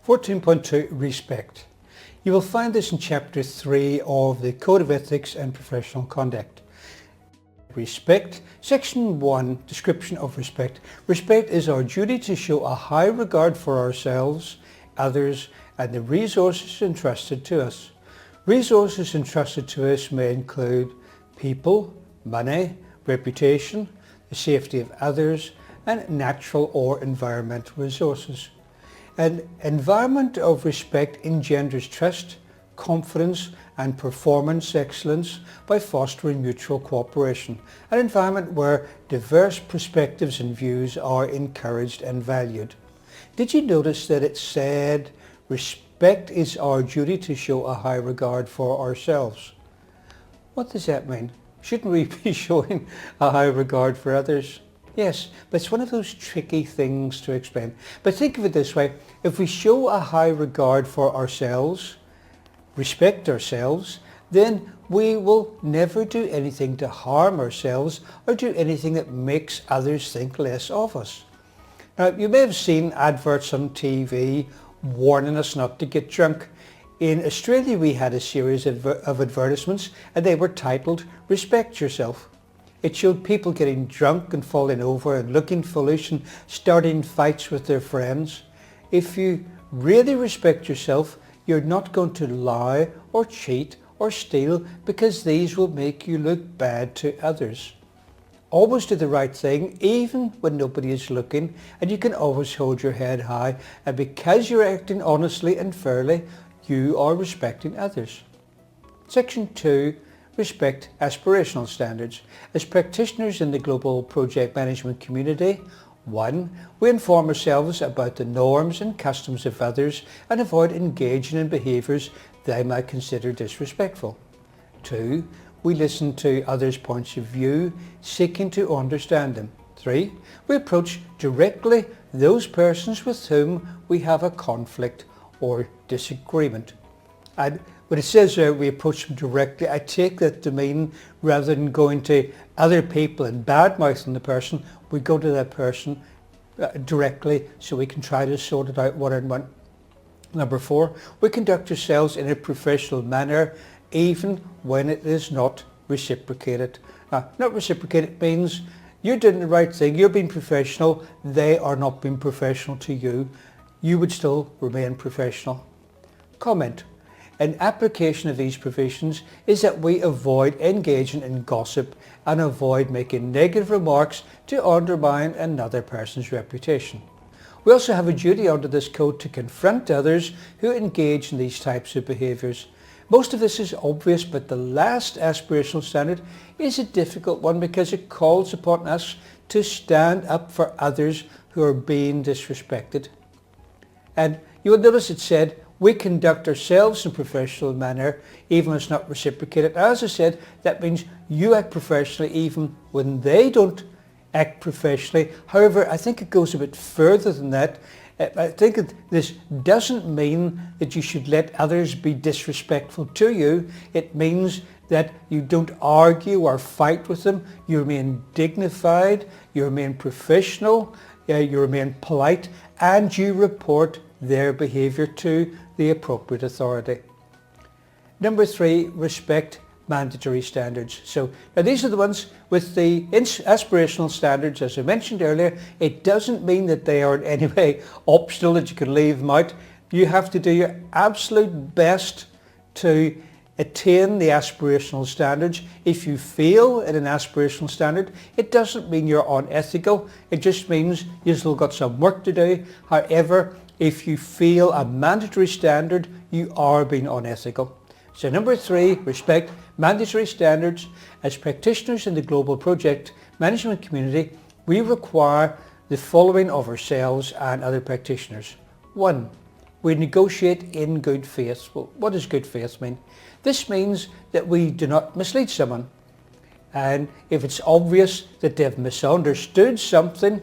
14.2 Respect. You will find this in Chapter 3 of the Code of Ethics and Professional Conduct. Respect. Section 1, Description of Respect. Respect is our duty to show a high regard for ourselves, others, and the resources entrusted to us. Resources entrusted to us may include people, money, reputation, the safety of others, and natural or environmental resources. An environment of respect engenders trust, confidence, and performance excellence by fostering mutual cooperation. An environment where diverse perspectives and views are encouraged and valued. Did you notice that it said, respect is our duty to show a high regard for ourselves? What does that mean? Shouldn't we be showing a high regard for others? Yes, but it's one of those tricky things to explain. But think of it this way, if we show a high regard for ourselves, respect ourselves, then we will never do anything to harm ourselves or do anything that makes others think less of us. Now, you may have seen adverts on TV warning us not to get drunk. In Australia, we had a series of advertisements and they were titled, Respect Yourself. It showed people getting drunk and falling over and looking foolish and starting fights with their friends. If you really respect yourself, you're not going to lie or cheat or steal because these will make you look bad to others. Always do the right thing even when nobody is looking, and you can always hold your head high, and because you're acting honestly and fairly, you are respecting others. Section 2. Respect aspirational standards. As practitioners in the global project management community, 1. We inform ourselves about the norms and customs of others and avoid engaging in behaviours they might consider disrespectful. 2. We listen to others' points of view, seeking to understand them. 3. We approach directly those persons with whom we have a conflict or disagreement. And when it says we approach them directly, I take that to mean rather than going to other people and bad-mouthing the person, we go to that person directly so we can try to sort it out one on one. Number 4, we conduct ourselves in a professional manner even when it is not reciprocated. Not reciprocated means you're doing the right thing, you're being professional, they are not being professional to you. You would still remain professional. Comment. An application of these provisions is that we avoid engaging in gossip and avoid making negative remarks to undermine another person's reputation. We also have a duty under this code to confront others who engage in these types of behaviours. Most of this is obvious, but the last aspirational standard is a difficult one because it calls upon us to stand up for others who are being disrespected. And you will notice it said, we conduct ourselves in a professional manner even when it's not reciprocated. As I said, that means you act professionally even when they don't act professionally. However, I think it goes a bit further than that. I think this doesn't mean that you should let others be disrespectful to you. It means that you don't argue or fight with them. You remain dignified, you remain professional, you remain polite, and you report their behaviour to the appropriate authority. Number 3, respect mandatory standards. So now these are the ones with the aspirational standards. As I mentioned earlier, it doesn't mean that they are in any way optional, that you can leave them out. You have to do your absolute best to attain the aspirational standards. If you fail at an aspirational standard, it doesn't mean you're unethical. It just means you've still got some work to do. However, if you fail a mandatory standard, you are being unethical. So number 3, respect mandatory standards. As practitioners in the global project management community, we require the following of ourselves and other practitioners. 1, we negotiate in good faith. Well, what does good faith mean? This means that we do not mislead someone. And if it's obvious that they've misunderstood something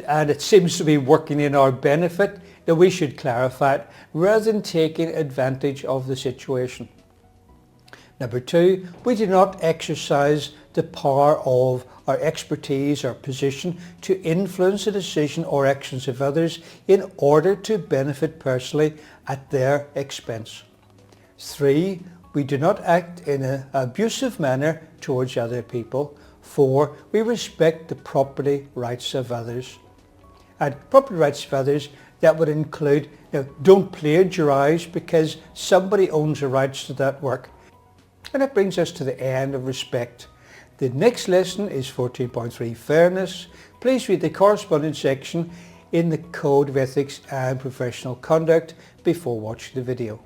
and it seems to be working in our benefit, then we should clarify it rather than taking advantage of the situation. Number 2, we do not exercise the power of our expertise or position to influence the decision or actions of others in order to benefit personally at their expense. 3. We do not act in an abusive manner towards other people. 4. We respect the property rights of others. And property rights of others, that would include, don't plagiarize because somebody owns the rights to that work. And that brings us to the end of respect. The next lesson is 14.3, fairness. Please read the corresponding section in the Code of Ethics and Professional Conduct before watching the video.